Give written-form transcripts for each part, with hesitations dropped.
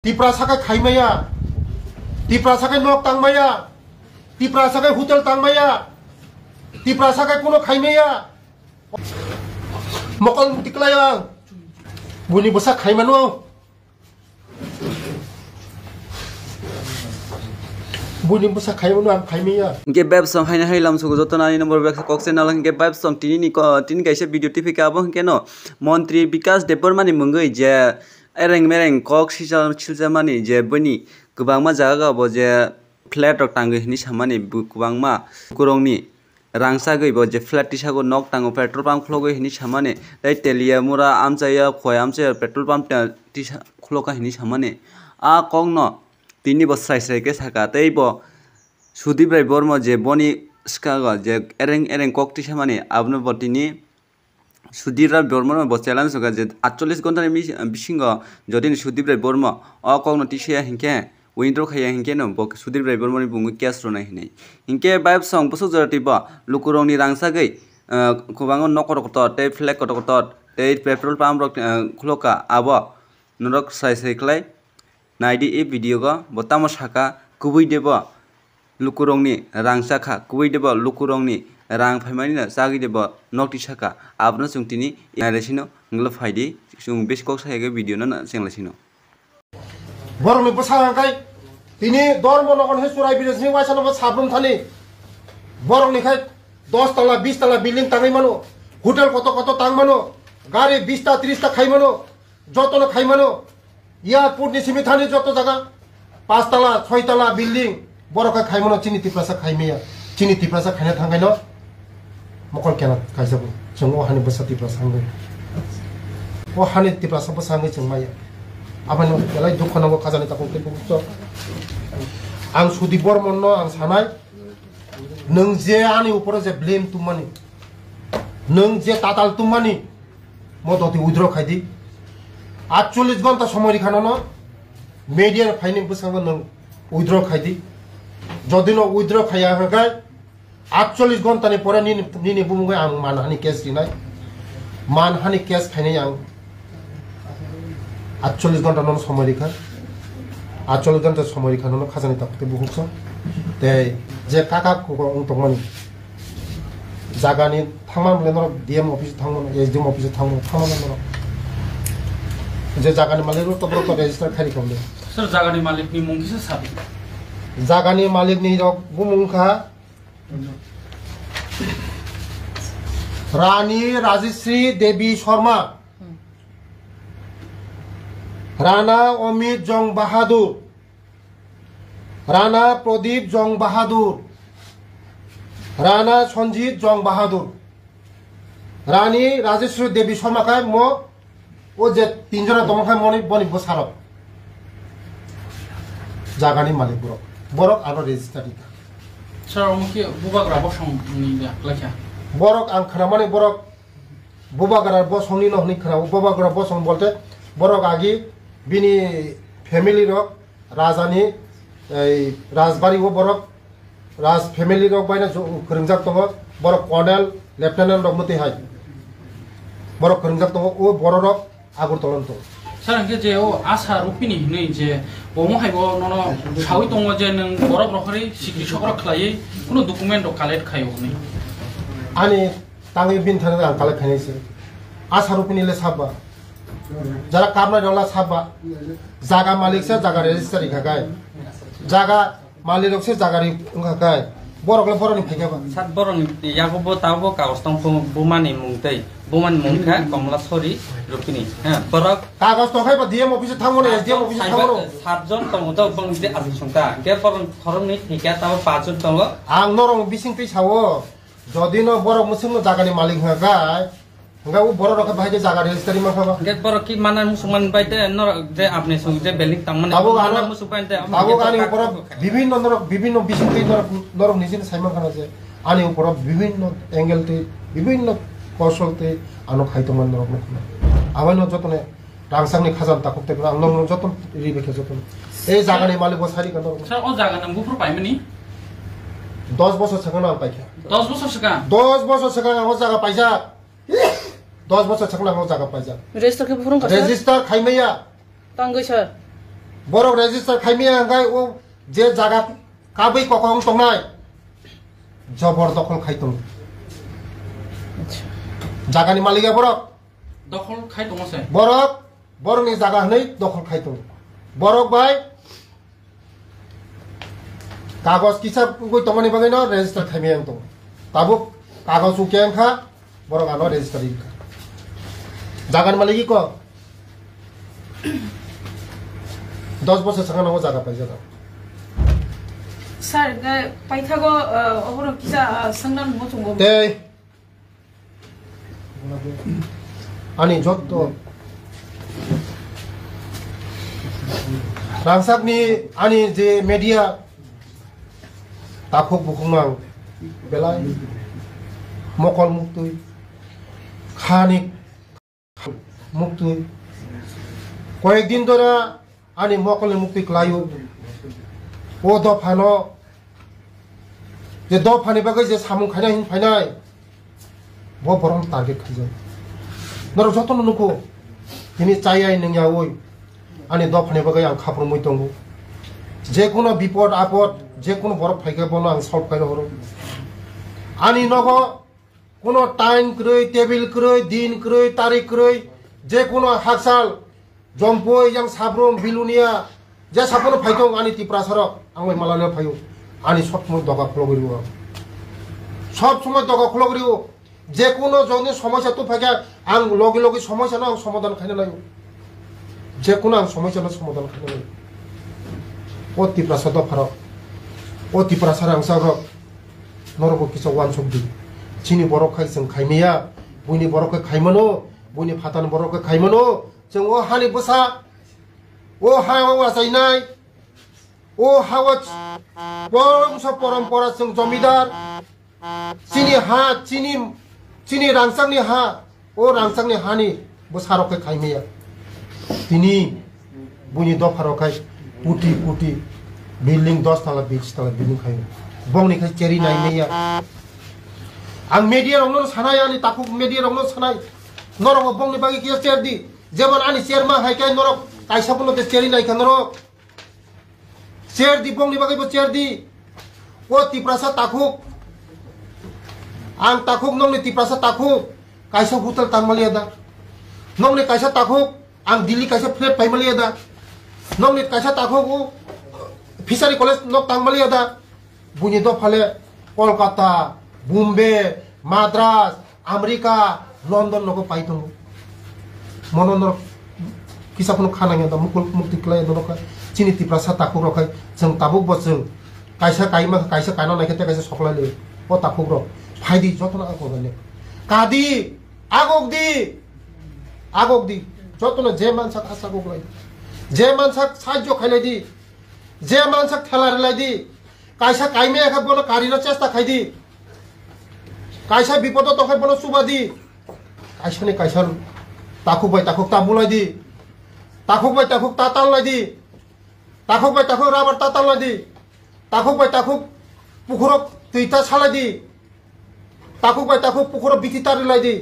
Tipra sakai khaimaya, tipra sakai nok tangmaya, tipra sakai hotel tangmaya, tipra sakai kuno khaimaya. Mokol tiklaya, buni bosak khaimano. Buni bosak khaimano am khaimaya. Ge bab song haina hailam sugo jotonani number bak kokse nal ge bab song tini kaisa video tifika abo keno Montri Bikas Deparmani mungai je ereng mereng kok sijal chilzamani je bani kubangma jaga bo je flat ok tangi ni samani kubangma kurongni rangsa gei bo je flat tisago nok tango petrol pump khlogo hini samane dai telia mura amchaya khoi amche petrol pump tisa khloka hini samane a kongno tini bo sai sai ke saka tei bo Sudibrai Bormo je boni skaga je ereng kok tisamani abno botini Sudibrai Bormo bo challenge soga je 48 ঘন্টার bisingo jodin Sudibrai Bormo o kogno tisya hinke window khaya hinke no bo Sudibrai Bormo ni bungu cash ro nai hinai hinke vibe song bosu jorati bo lukurongni rangsa gei kubango nokor koto te flag koto te petrol pump rok khloka abo norok sai sai klai naidi e video go botamo saka kubui debo lukurongni rangsa kha kubui debo lukurongni rang phaimani na sagi debo nokti saka abno sungtini iresino nglo faidi sung beskok saige video na senglasino bormi bosa kai tini dormo nokon he surai bidis ni waisano bo sabrum thani borongni khai 10 tala 20 tala building tangai mano hotel koto tang mano gari 20 ta 30 ta khai mano jotono khai mano ya purni simi thani joto jaga 5 tala 6 tala building boraka khai mano chini tiprasa khai meya chini tiprasa khana thangai no mokol kena kaisa bu jongo hani bosa tiprasa ngai o hani tiprasa bosa ngai chungmaya abani belai dukhanango khajani ta kokte bukso ang Sudi Bormo no ang sanai nung je ani upore je blame tumani nung je tatal tumani modoti withdraw khaidi 48 ঘন্টা সময় খানো no media ফাইনিং বসাঙ্গ নং withdraw খাইদি যদি no withdraw খাইয়া হগাই 48 ঘন্টা নি পরে নি বুমুগে আং মানহানি কেস দিনাই মানহানি কেস খাইনাই আং 48 ঘন্টা নন সময় রেখা 48 ঘন্টা সময় রেখা নন খাজানি তাকতে বুহুছ তে যে কাকা তংমানি জাগানি থাংমান বলে নর ডিএম অফিস থাংমান এসডিএম অফিস থাংমান নর যে জাগানি মালিক তো বড় রেজিস্টার খালি করলে স্যার জাগানি মালিক নি মুং কিসে সাবি জাগানি মালিক নি রক বুমুংখা রানী রাজশ্রী দেবী শর্মা রানা অমিত জং বাহাদুর রানা প্রদীপ জং বাহাদুর রানা সঞ্জিত জং বাহাদুর রানী রাজশ্রী দেবী শর্মা খায় মো ও যে তিনজনের দমখায় মনে বনিব সারক জাগানি মালিক বরক আরো রেজিস্টার দিকা স্যার আমাকে বুবাগরা বসং নি লাখা বরক আং খানামানে বরক বুবাগরা বসংনি নহনি খানা বুবাগরা বসং বলতে বরক আগি বিনি ফ্যামিলি রক রাজানি এই রাজবাড়ি ও বরক রাজ ফ্যামিলি রক বাইনা খরংজাক দङ বরক কর্নেল লেফটেন্যান্ট রক মতে হাই বরক খরংজাক দङ ও বড় রক আগর তলন্ত স্যার আঙ্কে যে ও আশা রূপিনি নেই যে ওমো হাইবো নন সাউই দङ যে নং বরক রখরি সিকরি সকর খালাই কোনো ডকুমেন্ট কালেক্ট খাইও নেই আনি তাঙ্গে বিন থানে আং কালেক্ট খাইছে আশা রূপিনি লে সাবা যারা কামনা ডলা সাবা জায়গা মালিক সে জায়গা রেজিস্ট্রি খাগায় জায়গা মালিক সে জায়গা খাগায় বরকলে বরনি ফাইগাবা সাত বরং ইয়াগোবো তাবো কাগজতং বুমানি মুংতৈ বুমানি মুংখা কমলাছরি রুপিনি হ্যাঁ বরক কাগজ তো খাইবা ডিএম অফিসে থামবো এসডিএম অফিসে থামবো সাতজন তংতো বংজে আসংতা কে বরং খরমনি ঠিকা তাবো পাঁচজন তং আং নরং বিসিং পে সাও যদি ন বরক মুসিং জায়গানি মালিক খাগায় nga u boro rokha bhai je jaga register ma khaba get boro ki manan musuman baite nor je apni sung je beling tamane abo ana musupainte abo ani upor বিভিন্ন বিষয় নরম নিজে Simon খানা যে আনি উপর বিভিন্ন অ্যাঙ্গেল তে বিভিন্ন কৌশল তে আনো খাইতো মান নরম না আবানো যতনে রাংসাংনি খাজান তাকতে আং নং যতন রিবেকে যতন এই জাগানি মালিক বসারি কান স্যার ও জাগা নাম গুফর পাইমানি 10 বছর ছাগনা পাইছা 10 বছর সিকা 10 বছর ছাগনা ও জায়গা পাইছা 10 বছর ছাগনা ও জায়গা পাইছা রেজিস্টার কে পুরন কাছে রেজিস্টার খাইমেয়া তাঙ্গই sir borok register khaimia hangai o je jaga kabai kokong tongnai jobor dokol khaitung jagani malika borok দখল খাই দমছে borok borokni jaga hanai dokol khaitung borok bai kagos kisap goi tomani bagai no register khaimia ang tong tabuk kagos ukiang kha borok ano register ikha jagani maliki ko 10 বছর সাকানো জায়গা পাই জায়গা sir পাইথাগো ওহরো কিসা সংগ্রাম মচুঙ্গো তে আনি যত রাংসাকনি আনি যে মিডিয়া তাখক বুকুমাং বেলাই মকল মুক্তই খানিক মুক্তই কয়েকদিন ধরে ani mokol mukti klayu o do phano je do phani bagai je samung khaina hin phainai bo borom target khajai nor joton nuko tini chayai ningya oi ani do phani bagai ang khapro moi tongo je kono bipod apod je kono borok phaike bono ang solve kaino horo ani nogo kono time kroi table kroi din kroi tarik kroi je kono haksal Jompoi yang sabrom bilunia ja sapono phaitong ani tiprasara angoi malale phayo ani sob সময় দগা খলগরিও সব সময় দগা খলগরিও যে কোনো জনে সমস্যা তো ফাকা আং লগে লগে সমস্যা না সমাধান খাইনা নাই যে কোনো আং সমস্যা না সমাধান খাইনা নাই ও তিপ্রাসা তো ফারক ও তিপ্রাসার আং সারক নরব কিছু ওয়ান সবদি চিনি বরক খাই जों খাইমেয়া বইনি বরক খাইমনো বইনি ফাতান বরক খাইমনো जों o hani busa o hawa sainai o hawa bangsa parampara जों jomidar chini ha chini rangsangni ha o rangsangni hani busarok khaimia tini buni do pharokai puti building 10 tala 20 tala building khaimia bongni khai cheri nai meya ang media rongno sanai ani takuk media rongno sanai norong bongni bagi kia cherdi যেমন আনি চেয়ারমা হাইকাই নরক কাইসাপনতে cherry নাই নরক chair দি বংনি বাগাইব chair দি ও তিপ্রাসা তাকুক আং তাকুক নংনি Tiprasa তাকুক কাইসা hotel তাংমালিয়াদা নংনি কাইসা তাকুক আং দিল্লি কাইসা ফ্লেট পাইমালিয়াদা নংনি কাইসা তাকুক ও ফিশারি কলেজ নক তাংমালিয়াদা বুনি দ ফালে কলকাতা বোম্বে মাদ্রাস আমেরিকা লন্ডন নক পাইতং mononor kisah pun khanang yang mukul mukti klay noloka cini tiprasa takuk rokai जों tabuk bo जों kaisa kaima kaisa kaino nai kete kaisa soklai le o takuk ro phaidi jotona agogale kadi agog di jotona je mansak asa goglai je mansak sajjo khailai di je mansak thelare lai di kaisa kaime ekha bono karina chesta khai di kaisa bipodo to khai bono subadi kaisa ni kaisa takuk bai takuk tabulai di takuk bai takuk tatal lai di takuk bai takuk rabar tatal lai di takuk bai takuk pukurok tuita salai di takuk bai takuk pukurok bititari lai di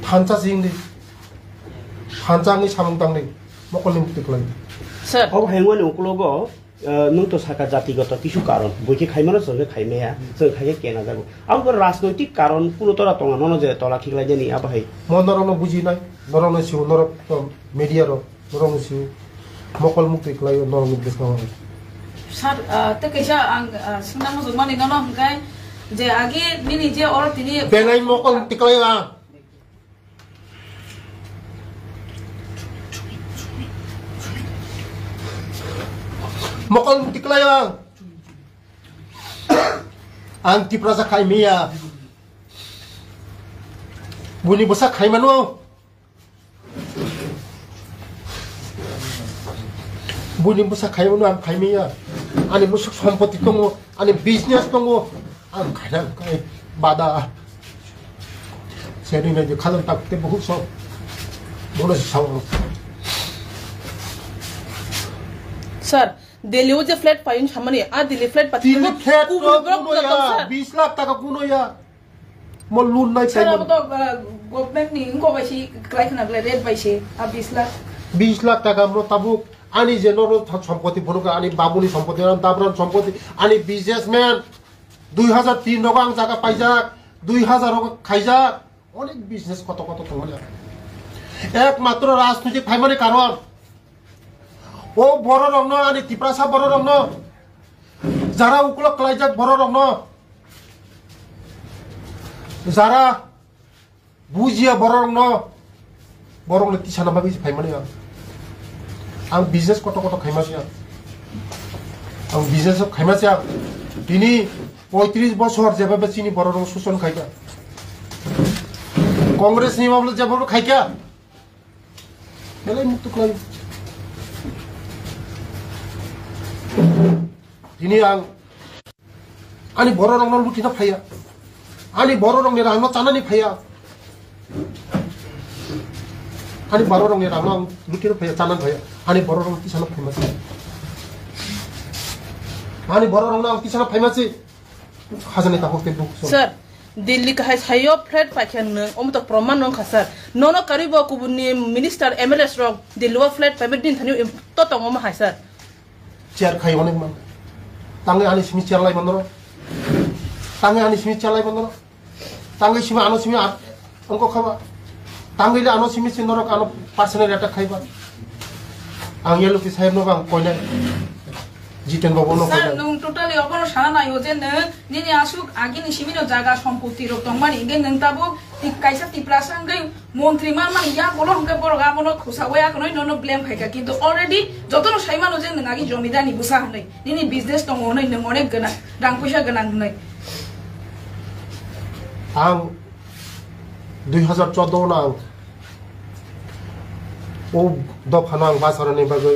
phancha jing di phancha ni samung tang ni mokol nim tiklai sir ও হেঙ্গন উকলগো নং তো সাকা জাতিগত কিছু কারণ বইকে খাইমানো সঙ্গে খাইমেয়া जों খাইকে কেনা যাব আমগো রাজনৈতিক কারণ পুরোতরা তঙা নন যে তলা খিগলাই জানি আবাই মনরনো বুঝি নাই নরনো সিউ নরক মিডিয়া র নরনো সিউ মকল মুক্তি ক্লাই নরনো দেখাও স্যার তে কেসা আং সংগ্রাম মচুং মানি নন হংকাই যে আগে নিনি যে অর তিনি বেঙ্গাই মকল তিক্লাই আ mokol tiklaya ang tiprasa khaimia buni bosa khaimano buni bosa khaimano ang khaimia ani musuk sampoti tongo ani business tongo ang khanan kai bada seri na je khalan takte bahut so bono saw sir দিল্লিও যে flat পাইন সামনে আ Delhi flat পাতি Delhi flat কুনো ya 20 lakh টাকা কুনো ya mo lun nai sir তো গভর্নমেন্ট নি ইনকো বাইছি ক্লাই খানা রেট বাইছি আ 20 লাখ 20 लाख टाका मो ताबुक आनी जे नरो सम्पत्ति बनुका आनी बाबुनी सम्पत्ति दाब्रान सम्पत्ति आनी बिजनेसम्यान 2003 नगो आं जागा पाइजा 2000 नगो खाइजा अनेक बिजनेस कत कत दंमोन एकमात्र राजनैतिक फाइमानि कारण ओ बर रंनो आनी तिप्रासा बर रंनो जारा उकल क्लाइजाक बर रंनो जारा बुजिया बर रंनो बरंनो तिसाना माबि फाइमानि आं बिजनेस कत कत खाइमासि आं बिजनेस खाइमासि आं दिनै 35 बছর जेबो चिनी बर रंग शोषण खाइका कांग्रेस नि मामला जेबो खाइका बेलाय मुक्त खाइ दिनै आं आनी बर रंग लुटिना फाया आनी बर रंगनि रांनो चानानि फाया आनी बर रंगनि रांनो आं लुटिना फाया चानानि फाया आनी बर रंग तिसाना फाइमासि आनी बर रंग आं तिसाना फाइमासि हाजने ताको के दुख सर दिल्ली का हायो फ्लैट पाखियान न ओमतो प्रमाण न खा सर नोनो करिबो कुबुनि मिनिस्टर एमएलएस रक दिल्ली फ्लैट पेमेंट दिन थानि तो तंगो मा हाय सर चेयर खाइ अनेक मान तांगे आनी सिमि चेयर लाइ बन्दरो तांगे आनी सिमि चेयर लाइ बन्दरो तांगे सिमि आनो सिमि अंको खाबा तांगे ले आनो सिमि सिनरो कानो पर्सनल अटैक खाइबा आं येलो कि साहेब नो बां कोइना जितेन बाबू नो सर नों टोटली अपनो साना नायो जे नों निनि आसुक आगिनि सिमिनो जागा सम्पत्ति रक दंमानि इगे नों ताबो काइसा तिप्रासांगै मन्त्रि मानमानि या बोलो हंगे बरगा बोनो खुसावया कनो नोनो ब्लेम फाइका किन्तु अलरेडी जतनो साइमानो जे नों आगि जमिदानि बुसा हनै निनि बिजनेस दङ नै नों अनेक गोना रां पैसा गोना नै आं 2014 ना ओ दफाना आं बासारनि बागै